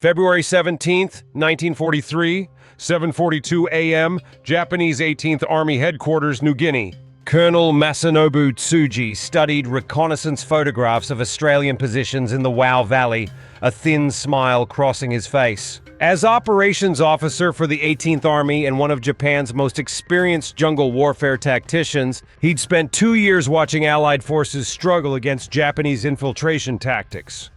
February 17th, 1943, 7:42 a.m., Japanese 18th Army Headquarters, New Guinea. Colonel Masanobu Tsuji studied reconnaissance photographs of Australian positions in the Wau Valley, a thin smile crossing his face. As operations officer for the 18th Army and one of Japan's most experienced jungle warfare tacticians, he'd spent 2 years watching Allied forces struggle against Japanese infiltration tactics.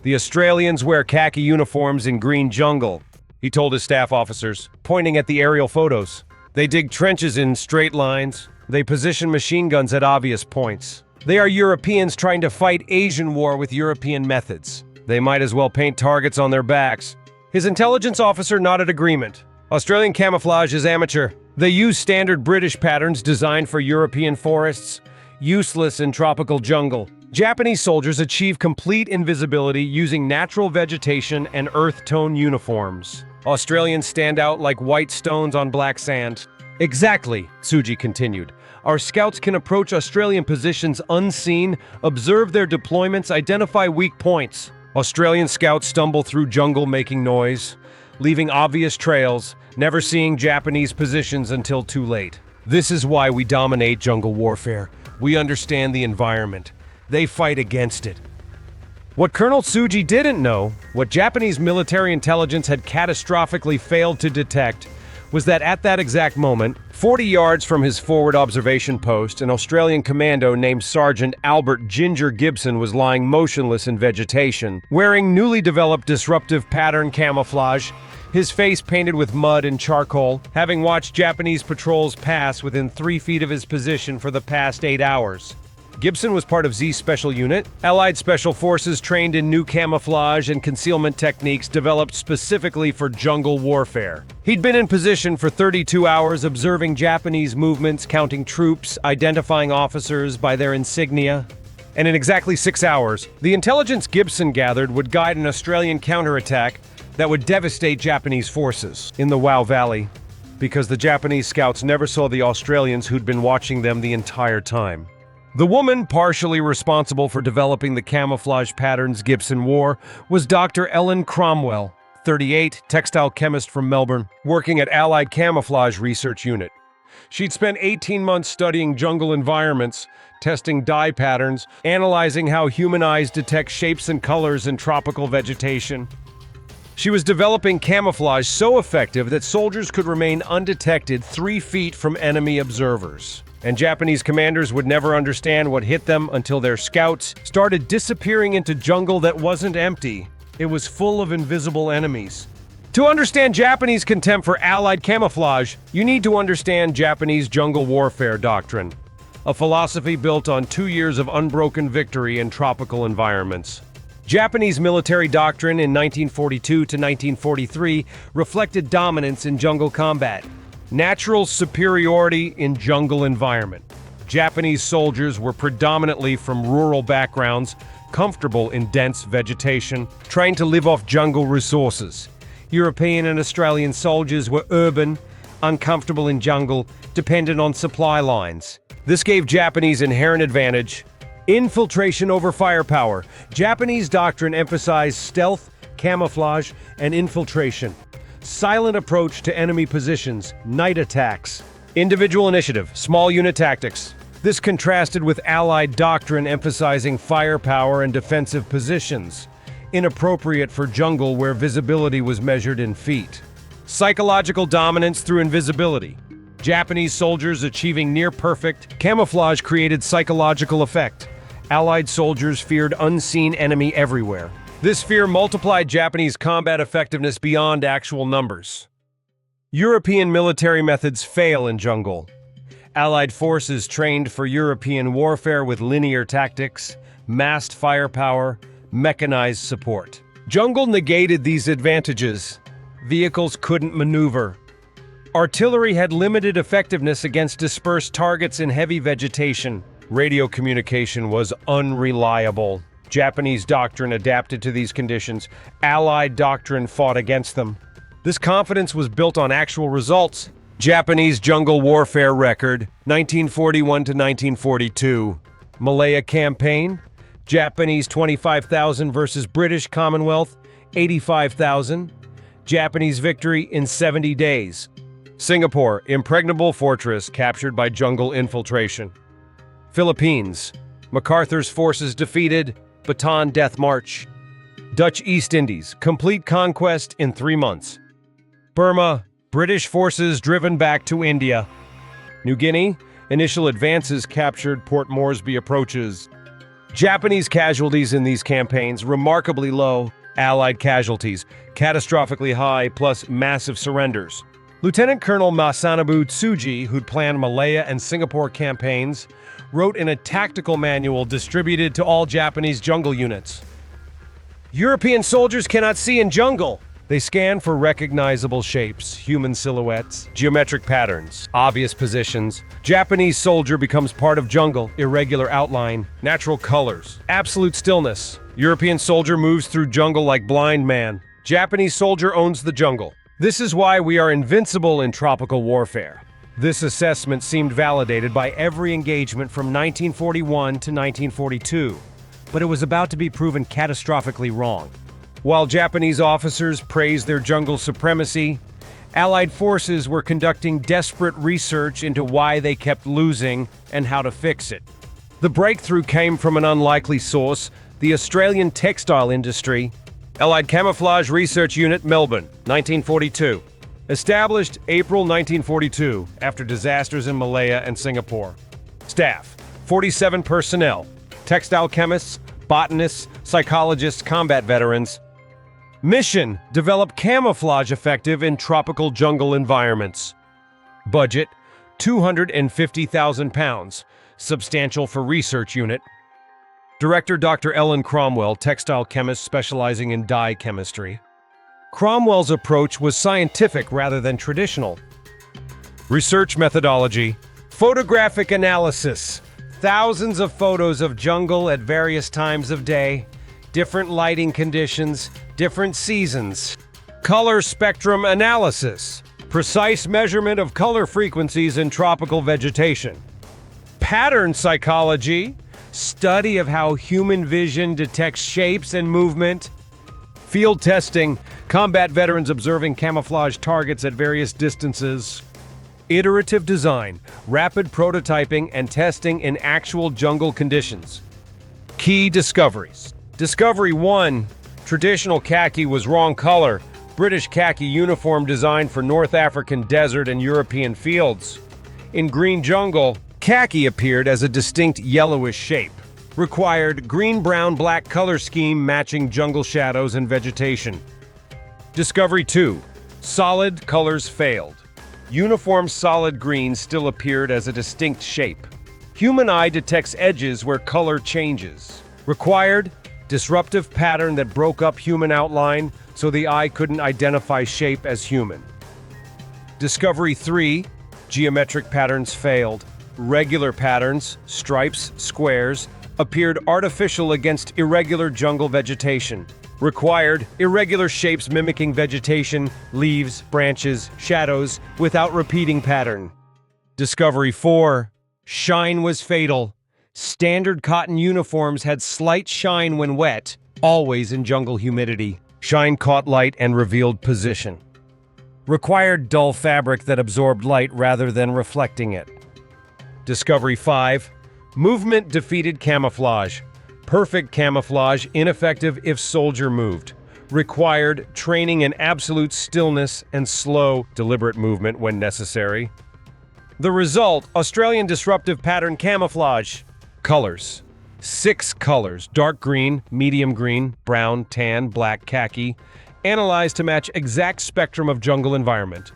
The Australians wear khaki uniforms in green jungle, he told his staff officers, pointing at the aerial photos. They dig trenches in straight lines. They position machine guns at obvious points. They are Europeans trying to fight Asian war with European methods. They might as well paint targets on their backs. His intelligence officer nodded agreement. Australian camouflage is amateur. They use standard British patterns designed for European forests, useless in tropical jungle. Japanese soldiers achieve complete invisibility using natural vegetation and earth tone uniforms. Australians stand out like white stones on black sand. Exactly, Tsuji continued. Our scouts can approach Australian positions unseen, observe their deployments, identify weak points. Australian scouts stumble through jungle making noise, leaving obvious trails, never seeing Japanese positions until too late. This is why we dominate jungle warfare. We understand the environment. They fight against it. What Colonel Tsuji didn't know, what Japanese military intelligence had catastrophically failed to detect, was that at that exact moment, 40 yards from his forward observation post, an Australian commando named Sergeant Albert Ginger Gibson was lying motionless in vegetation, wearing newly developed disruptive pattern camouflage, his face painted with mud and charcoal, having watched Japanese patrols pass within 3 feet of his position for the past 8 hours. Gibson was part of ZSpecialUnit, Allied Special Forces trained in new camouflage and concealment techniques developed specifically for jungle warfare. He'd been in position for 32 hours observing Japanese movements, counting troops, identifying officers by their insignia. And in exactly 6 hours, the intelligence Gibson gathered would guide an Australian counterattack that would devastate Japanese forces in the Wau Valley, because the Japanese scouts never saw the Australians who'd been watching them the entire time. The woman partially responsible for developing the camouflage patterns Gibson wore was Dr. Ellen Cromwell, 38, textile chemist from Melbourne, working at Allied Camouflage Research Unit. She'd spent 18 months studying jungle environments, testing dye patterns, analyzing how human eyes detect shapes and colors in tropical vegetation. She was developing camouflage so effective that soldiers could remain undetected 3 feet from enemy observers. And Japanese commanders would never understand what hit them until their scouts started disappearing into jungle that wasn't empty. It was full of invisible enemies. To understand Japanese contempt for Allied camouflage, you need to understand Japanese jungle warfare doctrine, a philosophy built on 2 years of unbroken victory in tropical environments. Japanese military doctrine in 1942 to 1943 reflected dominance in jungle combat. Natural superiority in jungle environment. Japanese soldiers were predominantly from rural backgrounds, comfortable in dense vegetation, trying to live off jungle resources. European and Australian soldiers were urban, uncomfortable in jungle, dependent on supply lines. This gave Japanese inherent advantage. Infiltration over firepower. Japanese doctrine emphasized stealth, camouflage, and infiltration. Silent approach to enemy positions, night attacks. Individual initiative, small unit tactics. This contrasted with Allied doctrine emphasizing firepower and defensive positions, inappropriate for jungle where visibility was measured in feet. Psychological dominance through invisibility. Japanese soldiers achieving near-perfect camouflage created psychological effect. Allied soldiers feared unseen enemy everywhere. This fear multiplied Japanese combat effectiveness beyond actual numbers. European military methods fail in jungle. Allied forces trained for European warfare with linear tactics, massed firepower, mechanized support. Jungle negated these advantages. Vehicles couldn't maneuver. Artillery had limited effectiveness against dispersed targets in heavy vegetation. Radio communication was unreliable. Japanese doctrine adapted to these conditions. Allied doctrine fought against them. This confidence was built on actual results. Japanese jungle warfare record, 1941 to 1942. Malaya Campaign, Japanese 25,000 versus British Commonwealth, 85,000. Japanese victory in 70 days. Singapore, impregnable fortress captured by jungle infiltration. Philippines, MacArthur's forces defeated, Bataan Death March. Dutch East Indies, complete conquest in 3 months. Burma, British forces driven back to India. New Guinea, initial advances captured, Port Moresby approaches. Japanese casualties in these campaigns, remarkably low. Allied casualties, catastrophically high, plus massive surrenders. Lieutenant Colonel Masanobu Tsuji, who'd planned Malaya and Singapore campaigns, wrote in a tactical manual distributed to all Japanese jungle units. European soldiers cannot see in jungle. They scan for recognizable shapes, human silhouettes, geometric patterns, obvious positions. Japanese soldier becomes part of jungle, irregular outline, natural colors, absolute stillness. European soldier moves through jungle like blind man. Japanese soldier owns the jungle. This is why we are invincible in tropical warfare. This assessment seemed validated by every engagement from 1941 to 1942, but it was about to be proven catastrophically wrong. While Japanese officers praised their jungle supremacy, Allied forces were conducting desperate research into why they kept losing and how to fix it. The breakthrough came from an unlikely source, the Australian textile industry. Allied Camouflage Research Unit, Melbourne, 1942. Established April 1942 after disasters in Malaya and Singapore. Staff, 47 personnel, textile chemists, botanists, psychologists, combat veterans. Mission, develop camouflage effective in tropical jungle environments. Budget, £250,000, substantial for research unit. Director Dr. Ellen Cromwell, textile chemist specializing in dye chemistry. Cromwell's approach was scientific rather than traditional. Research methodology, photographic analysis, thousands of photos of jungle at various times of day, different lighting conditions, different seasons. Color spectrum analysis, precise measurement of color frequencies in tropical vegetation. Pattern psychology, study of how human vision detects shapes and movement. Field testing, combat veterans observing camouflage targets at various distances. Iterative design, rapid prototyping and testing in actual jungle conditions. Key discoveries. Discovery 1. Traditional khaki was wrong color. British khaki uniform designed for North African desert and European fields. In green jungle, khaki appeared as a distinct yellowish shape. Required green-brown-black color scheme matching jungle shadows and vegetation. Discovery 2. Solid colors failed. Uniform solid green still appeared as a distinct shape. Human eye detects edges where color changes. Required disruptive pattern that broke up human outline so the eye couldn't identify shape as human. Discovery 3. Geometric patterns failed. Regular patterns, stripes, squares, appeared artificial against irregular jungle vegetation. Required irregular shapes mimicking vegetation, leaves, branches, shadows, without repeating pattern. Discovery 4. Shine was fatal. Standard cotton uniforms had slight shine when wet, always in jungle humidity. Shine caught light and revealed position. Required dull fabric that absorbed light rather than reflecting it. Discovery 5. Movement defeated camouflage. Perfect camouflage, ineffective if soldier moved. Required training in absolute stillness and slow, deliberate movement when necessary. The result, Australian disruptive pattern camouflage. Colors. 6 colors, dark green, medium green, brown, tan, black, khaki, analyzed to match exact spectrum of jungle environment.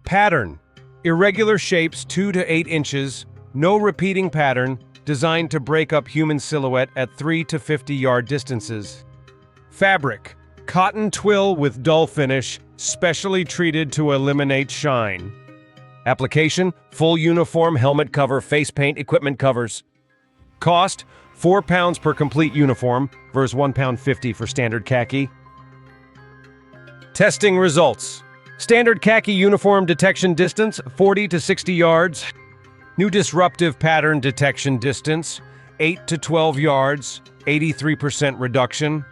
Pattern. Irregular shapes 2 to 8 inches, no repeating pattern, designed to break up human silhouette at 3 to 50-yard distances. Fabric. Cotton twill with dull finish, specially treated to eliminate shine. Application. Full uniform, helmet cover, face paint, equipment covers. Cost. £4 per complete uniform, versus £1.50 for standard khaki. Testing results. Standard khaki uniform detection distance, 40 to 60 yards. New disruptive pattern detection distance, 8 to 12 yards, 83% reduction.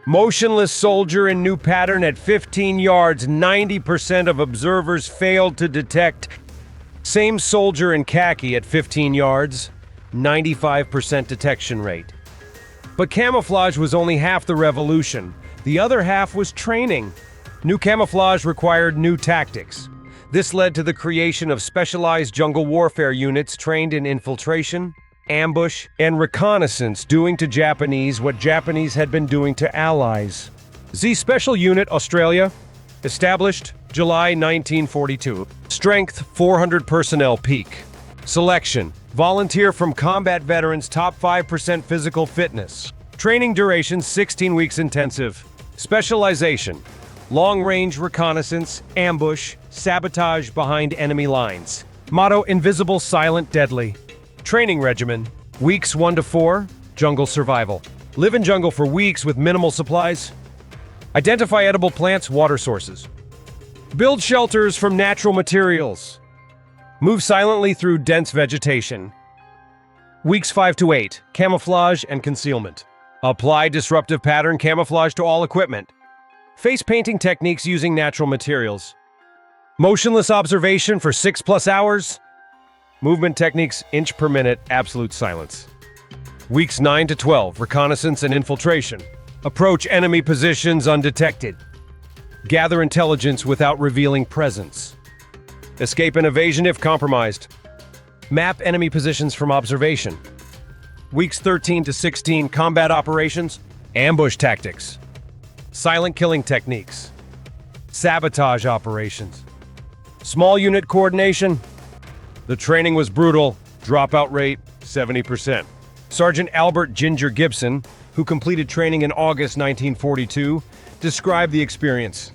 Motionless soldier in new pattern at 15 yards. 90% of observers failed to detect. Same soldier in khaki at 15 yards. 95% detection rate. But camouflage was only half the revolution. The other half was training. New camouflage required new tactics. This led to the creation of specialized jungle warfare units trained in infiltration, ambush, and reconnaissance, doing to Japanese what Japanese had been doing to allies. ZSpecialUnit Australia, established July 1942. Strength 400 personnel peak. Selection: volunteer from combat veterans, top 5% physical fitness. Training duration 16 weeks intensive. Specialization: long-range reconnaissance, ambush, sabotage behind enemy lines. Motto: invisible, silent, deadly. Training regimen: weeks 1 to 4, jungle survival. Live in jungle for weeks with minimal supplies. Identify edible plants, water sources. Build shelters from natural materials. Move silently through dense vegetation. Weeks 5 to 8, camouflage and concealment. Apply disruptive pattern camouflage to all equipment. Face painting techniques using natural materials. Motionless observation for 6+ hours. Movement techniques, inch per minute, absolute silence. Weeks 9 to 12, reconnaissance and infiltration. Approach enemy positions undetected. Gather intelligence without revealing presence. Escape and evasion if compromised. Map enemy positions from observation. Weeks 13 to 16, combat operations, ambush tactics. Silent killing techniques. Sabotage operations. Small unit coordination. The training was brutal. Dropout rate, 70%. Sergeant Albert Ginger Gibson, who completed training in August 1942, described the experience.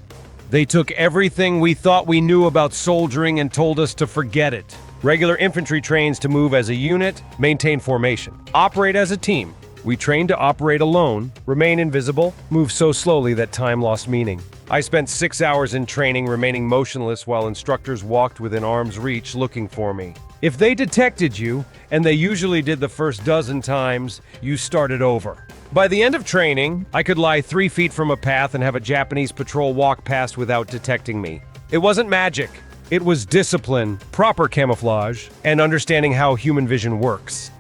They took everything we thought we knew about soldiering and told us to forget it. Regular infantry trains to move as a unit, maintain formation, operate as a team. We trained to operate alone, remain invisible, move so slowly that time lost meaning. I spent 6 hours in training remaining motionless while instructors walked within arm's reach looking for me. If they detected you, and they usually did the first dozen times, you started over. By the end of training, I could lie 3 feet from a path and have a Japanese patrol walk past without detecting me. It wasn't magic. It was discipline, proper camouflage, and understanding how human vision works.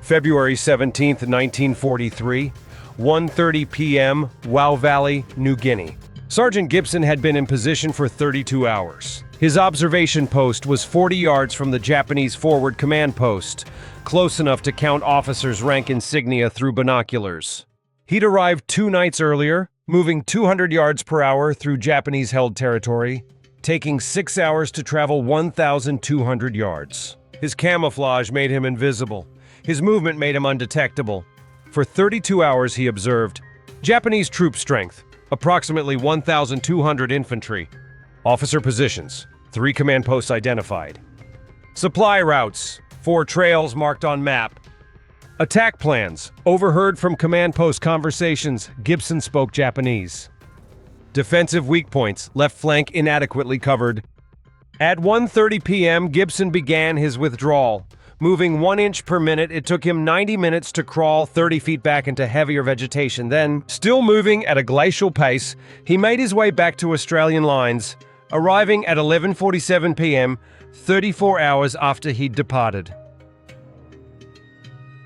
February 17, 1943, 1:30 p.m., Wau Valley, New Guinea. Sergeant Gibson had been in position for 32 hours. His observation post was 40 yards from the Japanese forward command post, close enough to count officers' rank insignia through binoculars. He'd arrived 2 nights earlier, moving 200 yards per hour through Japanese-held territory, taking 6 hours to travel 1,200 yards. His camouflage made him invisible. His movement made him undetectable. For 32 hours, he observed. Japanese troop strength, approximately 1,200 infantry. Officer positions, 3 command posts identified. Supply routes, 4 trails marked on map. Attack plans, overheard from command post conversations. Gibson spoke Japanese. Defensive weak points, left flank inadequately covered. At 1:30 p.m., Gibson began his withdrawal. Moving 1 inch per minute, it took him 90 minutes to crawl 30 feet back into heavier vegetation. Then, still moving at a glacial pace, he made his way back to Australian lines, arriving at 11:47 p.m., 34 hours after he'd departed.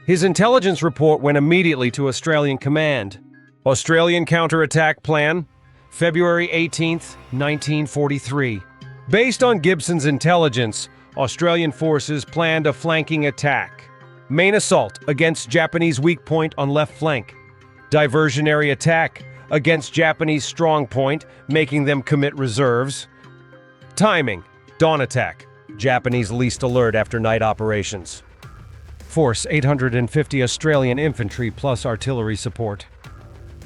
His intelligence report went immediately to Australian command. Australian counterattack plan, February 18, 1943. Based on Gibson's intelligence, Australian forces planned a flanking attack. Main assault against Japanese weak point on left flank. Diversionary attack against Japanese strong point, making them commit reserves. Timing: dawn attack. Japanese least alert after night operations. Force: 850 Australian infantry plus artillery support.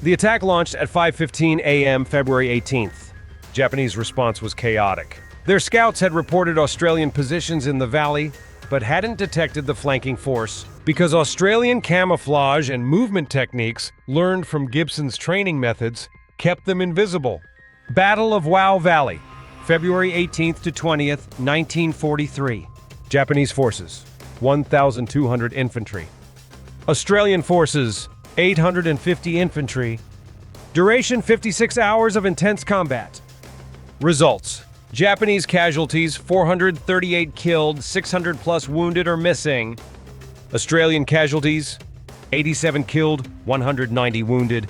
The attack launched at 5:15 a.m. February 18th. Japanese response was chaotic. Their scouts had reported Australian positions in the valley, but hadn't detected the flanking force because Australian camouflage and movement techniques learned from Gibson's training methods kept them invisible. Battle of Wau Valley, February 18th to 20th, 1943. Japanese forces, 1,200 infantry. Australian forces, 850 infantry. Duration 56 hours of intense combat. Results: Japanese casualties 438 killed, 600 plus wounded or missing. Australian casualties 87 killed, 190 wounded.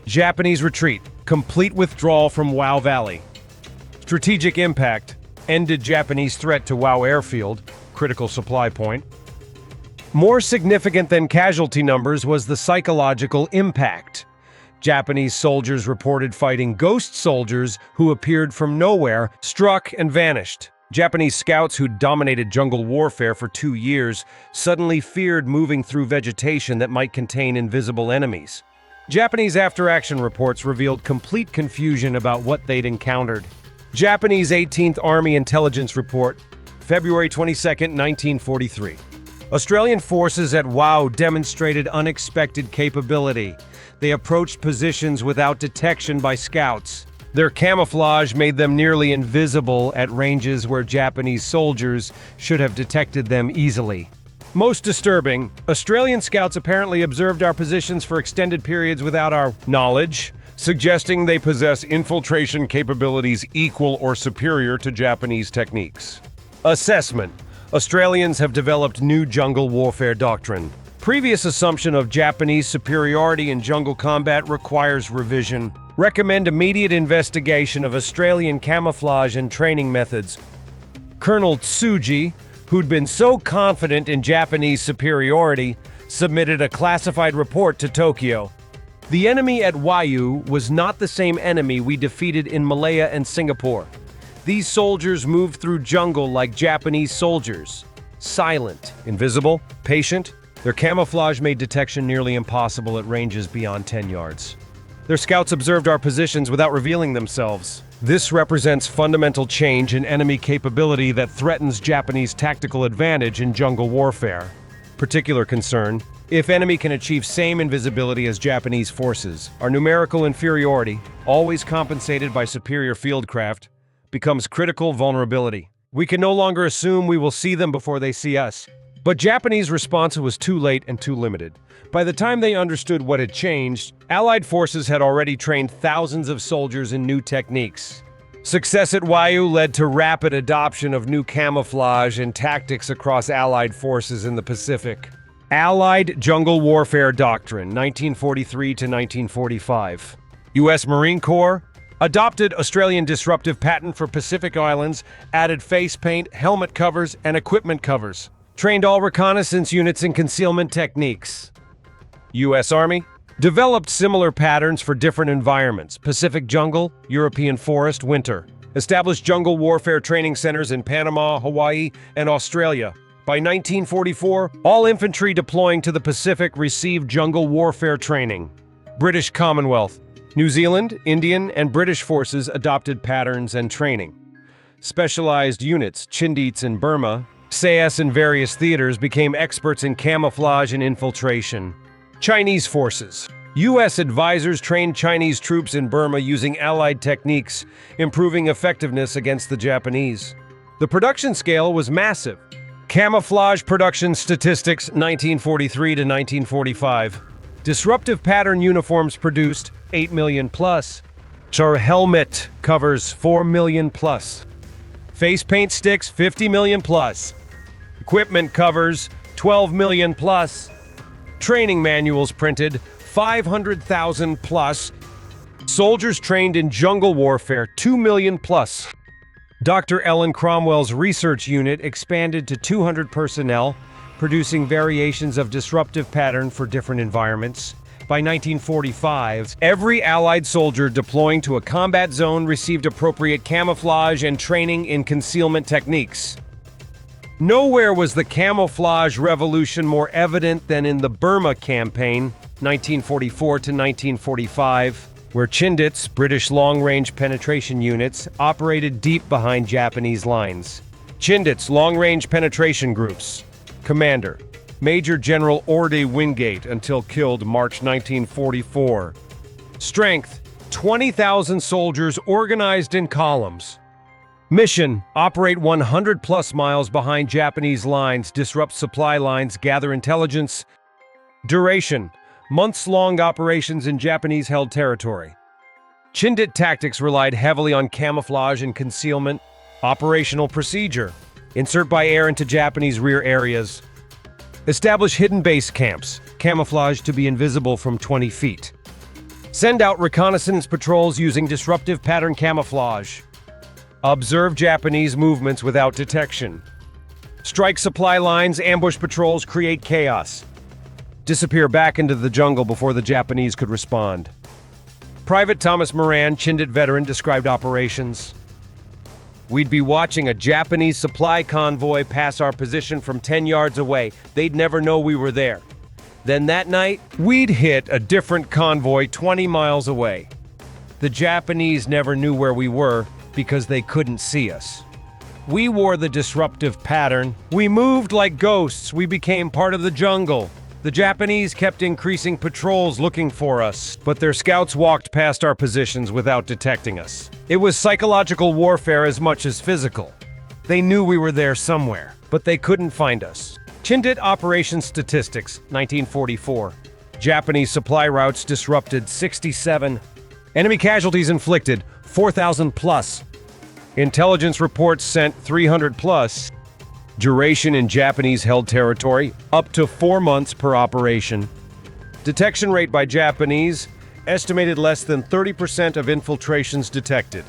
Japanese retreat, complete withdrawal from Wau Valley. Strategic impact, ended Japanese threat to Wau airfield, critical supply point. More significant than casualty numbers was the psychological impact. Japanese soldiers reported fighting ghost soldiers who appeared from nowhere, struck and vanished. Japanese scouts who dominated jungle warfare for 2 years suddenly feared moving through vegetation that might contain invisible enemies. Japanese after-action reports revealed complete confusion about what they'd encountered. Japanese 18th Army Intelligence Report, February 22, 1943. Australian forces at Wau demonstrated unexpected capability. They approached positions without detection by scouts. Their camouflage made them nearly invisible at ranges where Japanese soldiers should have detected them easily. Most disturbing, Australian scouts apparently observed our positions for extended periods without our knowledge, suggesting they possess infiltration capabilities equal or superior to Japanese techniques. Assessment: Australians have developed new jungle warfare doctrine. Previous assumption of Japanese superiority in jungle combat requires revision. Recommend immediate investigation of Australian camouflage and training methods. Colonel Tsuji, who'd been so confident in Japanese superiority, submitted a classified report to Tokyo. The enemy at Wau was not the same enemy we defeated in Malaya and Singapore. These soldiers moved through jungle like Japanese soldiers. Silent, invisible, patient, their camouflage made detection nearly impossible at ranges beyond 10 yards. Their scouts observed our positions without revealing themselves. This represents fundamental change in enemy capability that threatens Japanese tactical advantage in jungle warfare. Particular concern: if enemy can achieve same invisibility as Japanese forces, our numerical inferiority, always compensated by superior fieldcraft, becomes critical vulnerability. We can no longer assume we will see them before they see us. But Japanese response was too late and too limited. By the time they understood what had changed, Allied forces had already trained thousands of soldiers in new techniques. Success at Wau led to rapid adoption of new camouflage and tactics across Allied forces in the Pacific. Allied Jungle Warfare Doctrine, 1943 to 1945. U.S. Marine Corps adopted Australian disruptive pattern for Pacific Islands, added face paint, helmet covers, and equipment covers. Trained all reconnaissance units in concealment techniques. U.S. Army developed similar patterns for different environments: Pacific jungle, European forest, winter. Established jungle warfare training centers in Panama, Hawaii, and Australia. By 1944, all infantry deploying to the Pacific received jungle warfare training. British Commonwealth. New Zealand, Indian, and British forces adopted patterns and training. Specialized units, Chindits in Burma, SAS in various theaters became experts in camouflage and infiltration. Chinese forces. U.S. advisors trained Chinese troops in Burma using Allied techniques, improving effectiveness against the Japanese. The production scale was massive. Camouflage production statistics, 1943 to 1945. Disruptive pattern uniforms produced, 8 million plus. Char helmet covers, 4 million plus. Face paint sticks, 50 million plus. Equipment covers, 12 million plus. Training manuals printed, 500,000 plus. Soldiers trained in jungle warfare, 2 million plus. Dr. Ellen Cromwell's research unit expanded to 200 personnel, producing variations of disruptive pattern for different environments. By 1945, every Allied soldier deploying to a combat zone received appropriate camouflage and training in concealment techniques. Nowhere was the camouflage revolution more evident than in the Burma campaign, 1944 to 1945, where Chindits, British long-range penetration units, operated deep behind Japanese lines. Chindits, long-range penetration groups. Commander: Major General Orde Wingate, until killed March 1944. Strength: 20,000 soldiers organized in columns. Mission: operate 100 plus miles behind Japanese lines, disrupt supply lines, gather intelligence. Duration: Months-long operations in Japanese-held territory. Chindit tactics relied heavily on camouflage and concealment. Operational procedure: insert by air into Japanese rear areas. Establish hidden base camps, camouflage to be invisible from 20 feet. Send out reconnaissance patrols using disruptive pattern camouflage. Observe Japanese movements without detection. Strike supply lines, ambush patrols, create chaos. Disappear back into the jungle before the Japanese could respond. Private Thomas Moran, Chindit veteran, described operations. We'd be watching a Japanese supply convoy pass our position from 10 yards away. They'd never know we were there. Then that night, we'd hit a different convoy 20 miles away. The Japanese never knew where we were because they couldn't see us. We wore the disruptive pattern. We moved like ghosts. We became part of the jungle. The Japanese kept increasing patrols looking for us, but their scouts walked past our positions without detecting us. It was psychological warfare as much as physical. They knew we were there somewhere, but they couldn't find us. Chindit Operation Statistics, 1944. Japanese supply routes disrupted 67. Enemy casualties inflicted 4,000 plus. Intelligence reports sent 300 plus. Duration in Japanese-held territory, up to 4 months per operation. Detection rate by Japanese, estimated less than 30% of infiltrations detected.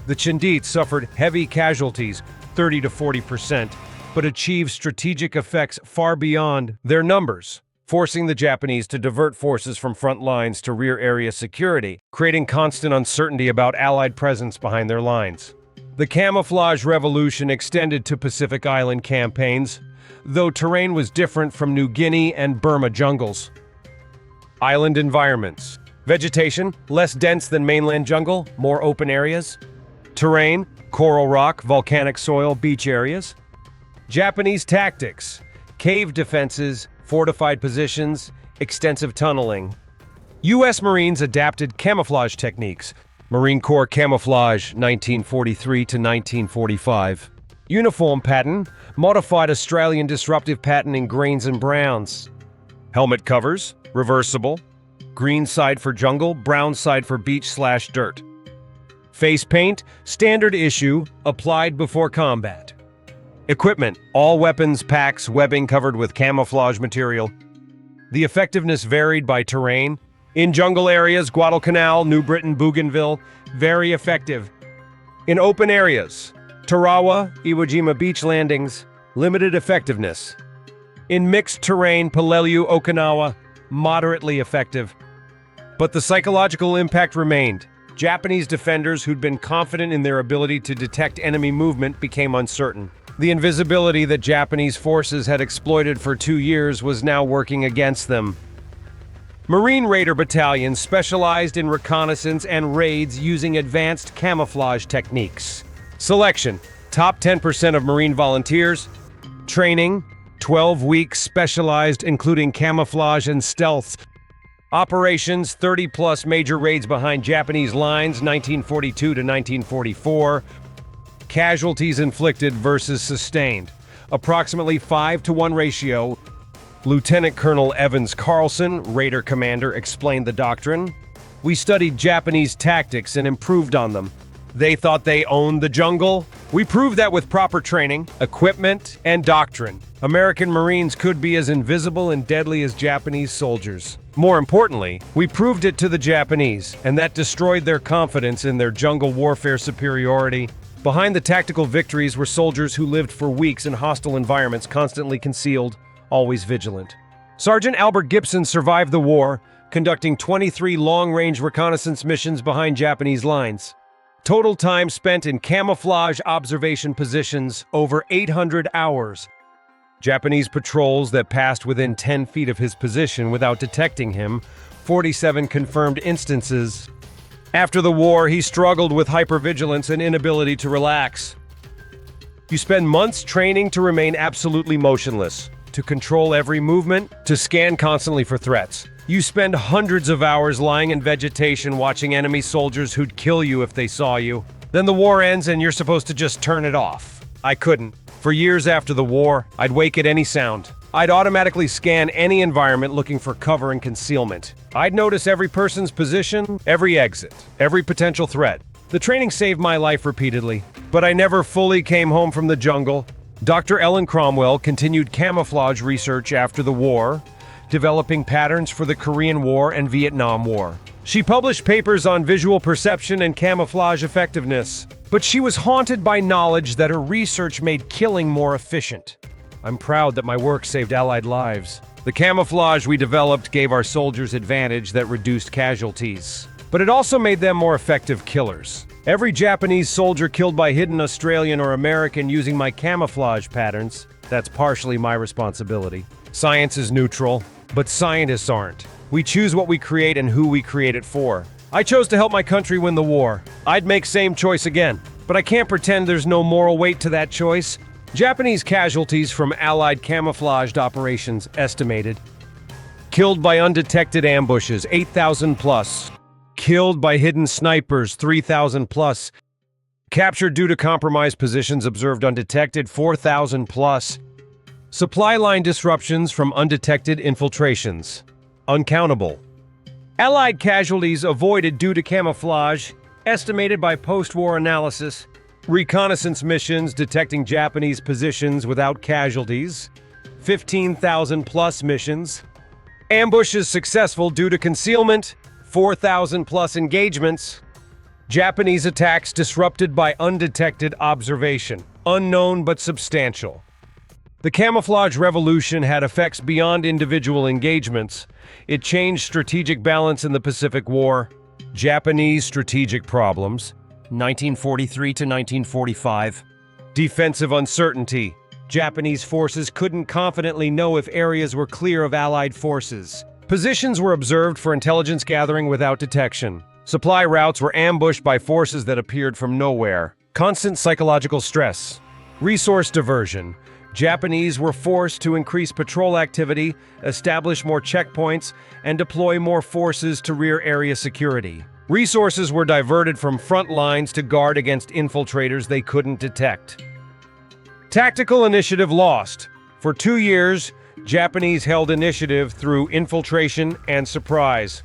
The Chindit suffered heavy casualties, 30 to 40%, but achieved strategic effects far beyond their numbers, forcing the Japanese to divert forces from front lines to rear area security, creating constant uncertainty about Allied presence behind their lines. The camouflage revolution extended to Pacific Island campaigns, though terrain was different from New Guinea and Burma jungles. Island environments. Vegetation, less dense than mainland jungle, more open areas. Terrain, coral rock, volcanic soil, beach areas. Japanese tactics, cave defenses, fortified positions, extensive tunneling. U.S. Marines adapted camouflage techniques. Marine Corps Camouflage, 1943 to 1945. Uniform pattern, modified Australian disruptive pattern in greens and browns. Helmet covers, reversible. Green side for jungle, brown side for beach/dirt. Face paint, standard issue, applied before combat. Equipment, all weapons packs, webbing covered with camouflage material. The effectiveness varied by terrain. In jungle areas, Guadalcanal, New Britain, Bougainville, very effective. In open areas, Tarawa, Iwo Jima beach landings, limited effectiveness. In mixed terrain, Peleliu, Okinawa, moderately effective. But the psychological impact remained. Japanese defenders who'd been confident in their ability to detect enemy movement became uncertain. The invisibility that Japanese forces had exploited for 2 years was now working against them. Marine Raider battalions specialized in reconnaissance and raids using advanced camouflage techniques. Selection: top 10% of Marine volunteers. Training: 12 weeks specialized, including camouflage and stealth. Operations: 30-plus major raids behind Japanese lines, 1942 to 1944. Casualties inflicted versus sustained, approximately 5-to-1 ratio. Lieutenant Colonel Evans Carlson, Raider commander, explained the doctrine. We studied Japanese tactics and improved on them. They thought they owned the jungle. We proved that with proper training, equipment, and doctrine. American Marines could be as invisible and deadly as Japanese soldiers. More importantly, we proved it to the Japanese, and that destroyed their confidence in their jungle warfare superiority. Behind the tactical victories were soldiers who lived for weeks in hostile environments, constantly concealed, always vigilant. Sergeant Albert Gibson survived the war, conducting 23 long-range reconnaissance missions behind Japanese lines. Total time spent in camouflage observation positions, over 800 hours. Japanese patrols that passed within 10 feet of his position without detecting him, 47 confirmed instances. After the war, he struggled with hypervigilance and inability to relax. You spend months training to remain absolutely motionless, to control every movement, to scan constantly for threats. You spend hundreds of hours lying in vegetation watching enemy soldiers who'd kill you if they saw you. Then the war ends and you're supposed to just turn it off. I couldn't. For years after the war, I'd wake at any sound. I'd automatically scan any environment looking for cover and concealment. I'd notice every person's position, every exit, every potential threat. The training saved my life repeatedly, but I never fully came home from the jungle. Dr. Ellen Cromwell continued camouflage research after the war, developing patterns for the Korean War and Vietnam War. She published papers on visual perception and camouflage effectiveness, but she was haunted by knowledge that her research made killing more efficient. I'm proud that my work saved Allied lives. The camouflage we developed gave our soldiers advantage that reduced casualties, but it also made them more effective killers. Every Japanese soldier killed by hidden Australian or American using my camouflage patterns, that's partially my responsibility. Science is neutral, but scientists aren't. We choose what we create and who we create it for. I chose to help my country win the war. I'd make same choice again, but I can't pretend there's no moral weight to that choice. Japanese casualties from Allied camouflaged operations estimated. Killed by undetected ambushes, 8,000 plus. Killed by hidden snipers, 3,000 plus. Captured due to compromised positions observed undetected, 4,000 plus. Supply line disruptions from undetected infiltrations, uncountable. Allied casualties avoided due to camouflage, estimated by post-war analysis. Reconnaissance missions detecting Japanese positions without casualties, 15,000 plus missions. Ambushes successful due to concealment, 4,000 plus engagements. Japanese attacks disrupted by undetected observation, unknown but substantial. The camouflage revolution had effects beyond individual engagements. It changed strategic balance in the Pacific War. Japanese strategic problems, 1943 to 1945. Defensive uncertainty. Japanese forces couldn't confidently know if areas were clear of Allied forces. Positions were observed for intelligence gathering without detection. Supply routes were ambushed by forces that appeared from nowhere. Constant psychological stress. Resource diversion. Japanese were forced to increase patrol activity, establish more checkpoints, and deploy more forces to rear area security. Resources were diverted from front lines to guard against infiltrators they couldn't detect. Tactical initiative lost. For 2 years, Japanese held initiative through infiltration and surprise.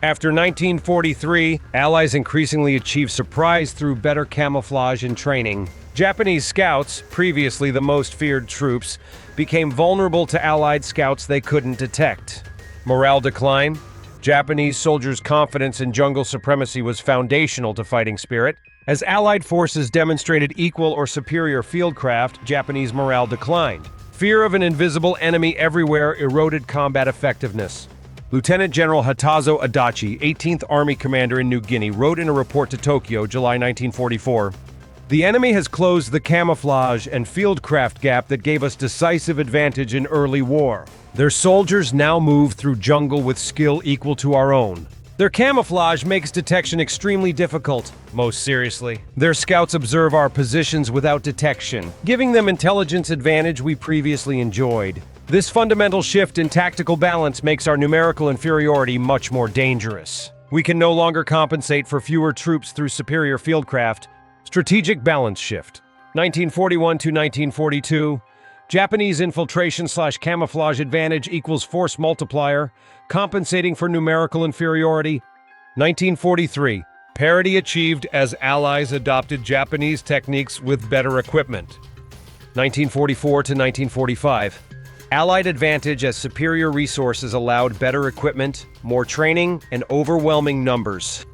After 1943, Allies increasingly achieved surprise through better camouflage and training. Japanese scouts, previously the most feared troops, became vulnerable to Allied scouts they couldn't detect. Morale decline. Japanese soldiers' confidence in jungle supremacy was foundational to fighting spirit. As Allied forces demonstrated equal or superior fieldcraft, Japanese morale declined. Fear of an invisible enemy everywhere eroded combat effectiveness. Lieutenant General Hatazo Adachi, 18th Army Commander in New Guinea, wrote in a report to Tokyo, July 1944, "The enemy has closed the camouflage and fieldcraft gap that gave us decisive advantage in early war. Their soldiers now move through jungle with skill equal to our own. Their camouflage makes detection extremely difficult. Most seriously, their scouts observe our positions without detection, giving them intelligence advantage we previously enjoyed. This fundamental shift in tactical balance makes our numerical inferiority much more dangerous. We can no longer compensate for fewer troops through superior fieldcraft." Strategic balance shift. 1941 to 1942. Japanese infiltration/camouflage advantage equals force multiplier, compensating for numerical inferiority. 1943. Parity achieved as Allies adopted Japanese techniques with better equipment. 1944 to 1945. Allied advantage as superior resources allowed better equipment, more training, and overwhelming numbers.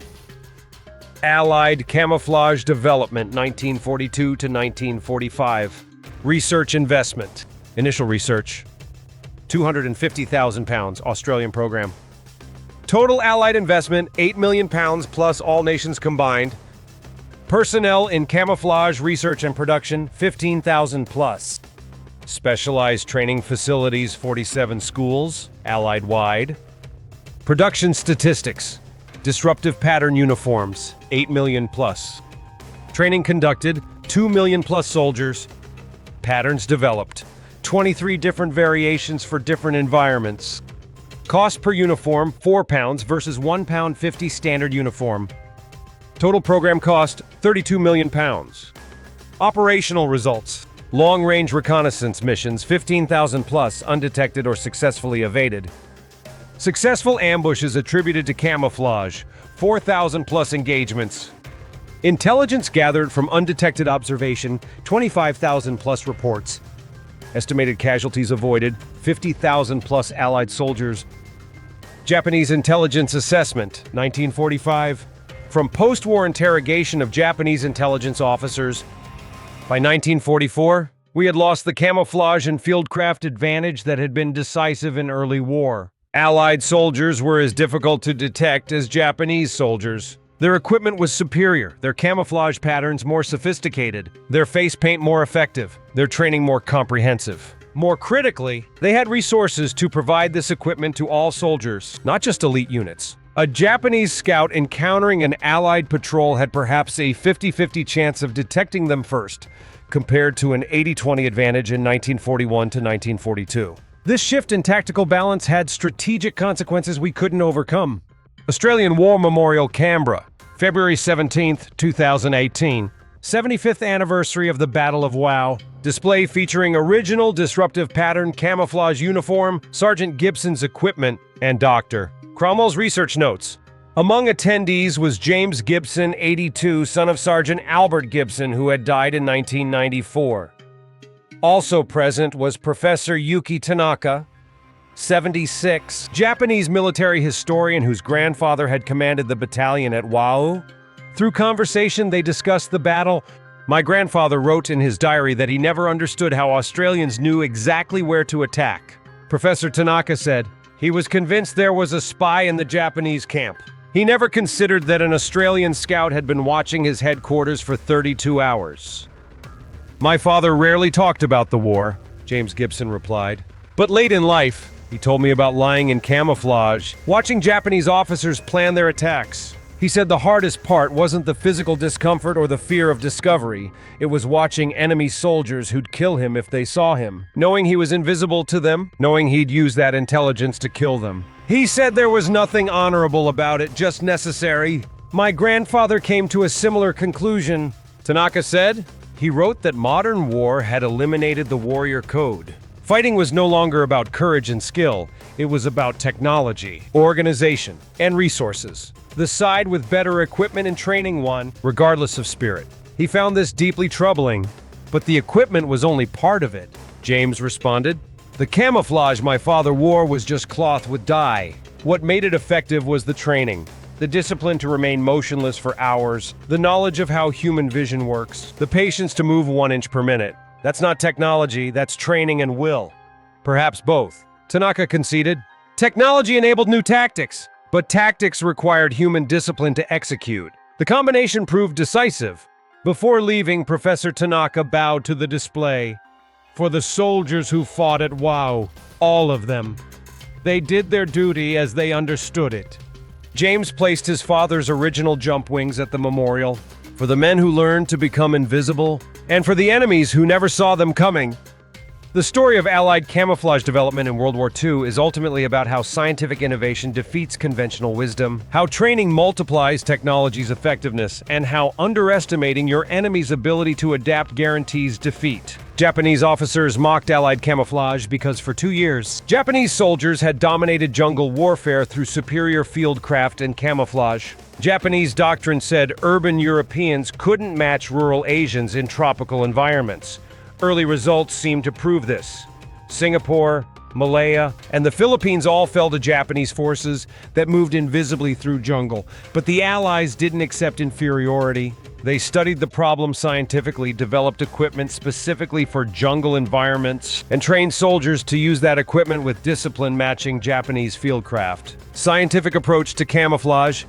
Allied camouflage development, 1942 to 1945. Research investment. Initial research, £250,000, Australian program. Total Allied investment, £8 million plus all nations combined. Personnel in camouflage, research and production, 15,000 plus. Specialized training facilities, 47 schools, Allied-wide. Production statistics. Disruptive pattern uniforms, 8 million plus. Training conducted, 2 million plus soldiers. Patterns developed, 23 different variations for different environments. Cost per uniform, £4 versus £1.50 standard uniform. Total program cost, £32 million. Operational results. Long-range reconnaissance missions, 15,000 plus, undetected or successfully evaded. Successful ambushes attributed to camouflage, 4,000 plus engagements. Intelligence gathered from undetected observation, 25,000 plus reports. Estimated casualties avoided, 50,000 plus Allied soldiers. Japanese intelligence assessment, 1945. From post-war interrogation of Japanese intelligence officers. By 1944, we had lost the camouflage and fieldcraft advantage that had been decisive in early war. Allied soldiers were as difficult to detect as Japanese soldiers. Their equipment was superior, their camouflage patterns more sophisticated, their face paint more effective, their training more comprehensive. More critically, they had resources to provide this equipment to all soldiers, not just elite units. A Japanese scout encountering an Allied patrol had perhaps a 50-50 chance of detecting them first, compared to an 80-20 advantage in 1941 to 1942. This shift in tactical balance had strategic consequences we couldn't overcome. Australian War Memorial, Canberra, February 17, 2018. 75th anniversary of the Battle of Wau. Display featuring original disruptive pattern camouflage uniform, Sergeant Gibson's equipment, and Dr. Cromwell's research notes. Among attendees was James Gibson, 82, son of Sergeant Albert Gibson, who had died in 1994. Also present was Professor Yuki Tanaka, 76, Japanese military historian whose grandfather had commanded the battalion at Wau. Through conversation, they discussed the battle. My grandfather wrote in his diary that he never understood how Australians knew exactly where to attack. Professor Tanaka said, he was convinced there was a spy in the Japanese camp. He never considered that an Australian scout had been watching his headquarters for 32 hours. My father rarely talked about the war, James Gibson replied. But late in life, he told me about lying in camouflage, watching Japanese officers plan their attacks. He said the hardest part wasn't the physical discomfort or the fear of discovery. It was watching enemy soldiers who'd kill him if they saw him, knowing he was invisible to them, knowing he'd use that intelligence to kill them. He said there was nothing honorable about it, just necessary. My grandfather came to a similar conclusion. Tanaka said, he wrote that modern war had eliminated the warrior code. Fighting was no longer about courage and skill, it was about technology, organization, and resources. The side with better equipment and training won, regardless of spirit. He found this deeply troubling, but the equipment was only part of it. James responded, the camouflage my father wore was just cloth with dye. What made it effective was the training. The discipline to remain motionless for hours, the knowledge of how human vision works, the patience to move 1 inch per minute. That's not technology, that's training and will. Perhaps both. Tanaka conceded. Technology enabled new tactics, but tactics required human discipline to execute. The combination proved decisive. Before leaving, Professor Tanaka bowed to the display. For the soldiers who fought at Wau, all of them. They did their duty as they understood it. James placed his father's original jump wings at the memorial, for the men who learned to become invisible, and for the enemies who never saw them coming. The story of Allied camouflage development in World War II is ultimately about how scientific innovation defeats conventional wisdom, how training multiplies technology's effectiveness, and how underestimating your enemy's ability to adapt guarantees defeat. Japanese officers mocked Allied camouflage because for 2 years, Japanese soldiers had dominated jungle warfare through superior fieldcraft and camouflage. Japanese doctrine said urban Europeans couldn't match rural Asians in tropical environments. Early results seemed to prove this. Singapore, Malaya, and the Philippines all fell to Japanese forces that moved invisibly through jungle. But the Allies didn't accept inferiority. They studied the problem scientifically, developed equipment specifically for jungle environments, and trained soldiers to use that equipment with discipline matching Japanese fieldcraft. Scientific approach to camouflage.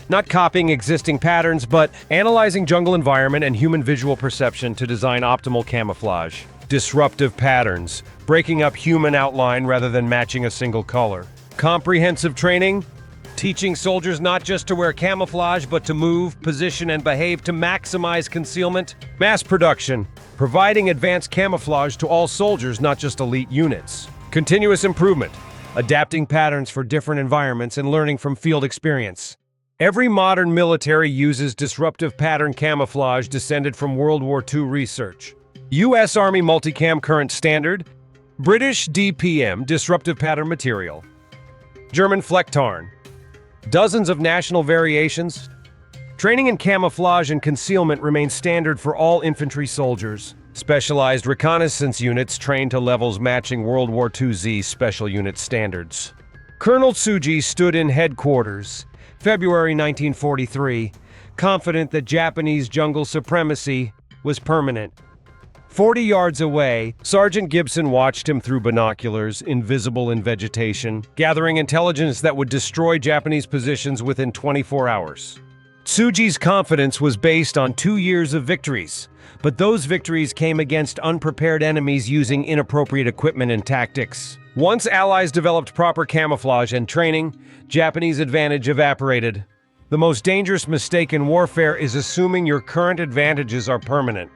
Not copying existing patterns, but analyzing jungle environment and human visual perception to design optimal camouflage. Disruptive patterns, breaking up human outline rather than matching a single color. Comprehensive training, teaching soldiers not just to wear camouflage, but to move, position, and behave to maximize concealment. Mass production, providing advanced camouflage to all soldiers, not just elite units. Continuous improvement, adapting patterns for different environments and learning from field experience. Every modern military uses disruptive pattern camouflage descended from World War II research. U.S. Army Multicam Current Standard, British DPM Disruptive Pattern Material, German Flecktarn, dozens of national variations. Training in camouflage and concealment remains standard for all infantry soldiers. Specialized reconnaissance units trained to levels matching World War II Z Special Unit standards. Colonel Tsuji stood in headquarters, February 1943, confident that Japanese jungle supremacy was permanent. 40 yards away, Sergeant Gibson watched him through binoculars, invisible in vegetation, gathering intelligence that would destroy Japanese positions within 24 hours. Tsuji's confidence was based on 2 years of victories, but those victories came against unprepared enemies using inappropriate equipment and tactics. Once Allies developed proper camouflage and training, Japanese advantage evaporated. The most dangerous mistake in warfare is assuming your current advantages are permanent.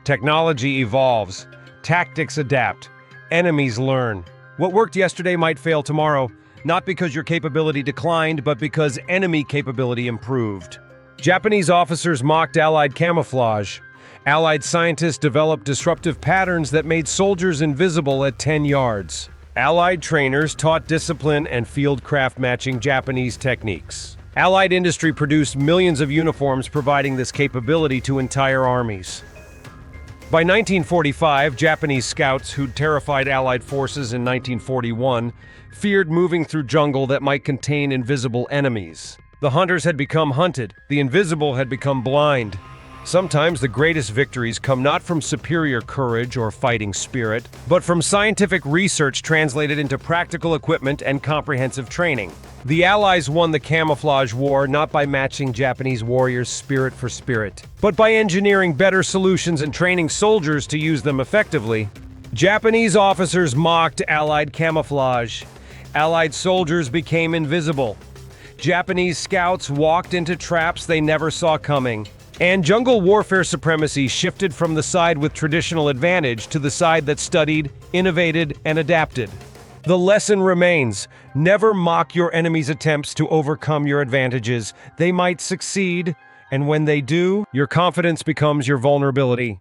Technology evolves, tactics adapt, enemies learn. What worked yesterday might fail tomorrow, not because your capability declined, but because enemy capability improved. Japanese officers mocked Allied camouflage. Allied scientists developed disruptive patterns that made soldiers invisible at 10 yards. Allied trainers taught discipline and field craft matching Japanese techniques. Allied industry produced millions of uniforms providing this capability to entire armies. By 1945, Japanese scouts who'd terrified Allied forces in 1941 feared moving through jungle that might contain invisible enemies. The hunters had become hunted, the invisible had become blind. Sometimes the greatest victories come not from superior courage or fighting spirit, but from scientific research translated into practical equipment and comprehensive training. The Allies won the camouflage war not by matching Japanese warriors spirit for spirit, but by engineering better solutions and training soldiers to use them effectively. Japanese officers mocked Allied camouflage. Allied soldiers became invisible. Japanese scouts walked into traps they never saw coming. And jungle warfare supremacy shifted from the side with traditional advantage to the side that studied, innovated, and adapted. The lesson remains: never mock your enemy's attempts to overcome your advantages. They might succeed, and when they do, your confidence becomes your vulnerability.